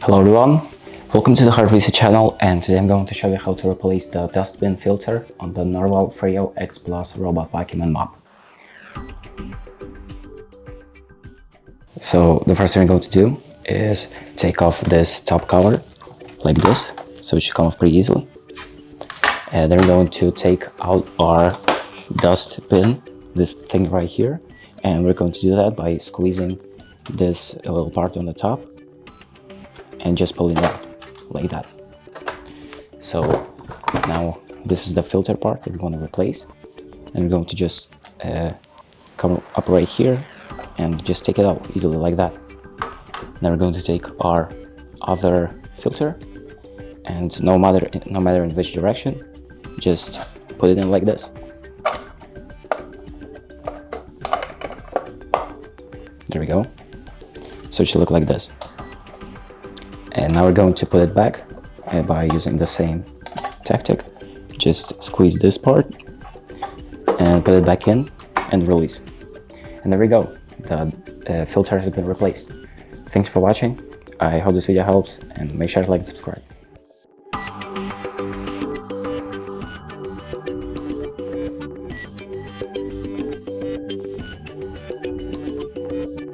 Hello everyone, welcome to the HardReset channel, and today I'm going to show you how to replace the dustbin filter on the Narwal Freo X Plus robot vacuum and mop. So the first thing we're going to do is take off this top cover like this, so it should come off pretty easily. And then we're going to take out our dustbin, this thing right here, and we're going to do that by squeezing this little part on the top and just pulling it out like that. So now this is the filter part that we're going to replace, and we're going to just come up right here and just take it out easily like that. Now we're going to take our other filter, and no matter in which direction, just put it in like this. There we go. So it should look like this. And now we're going to put it back by using the same tactic. Just squeeze this part and put it back in and release. And there we go. The filter has been replaced. Thanks for watching. I hope this video helps, and make sure to like and subscribe.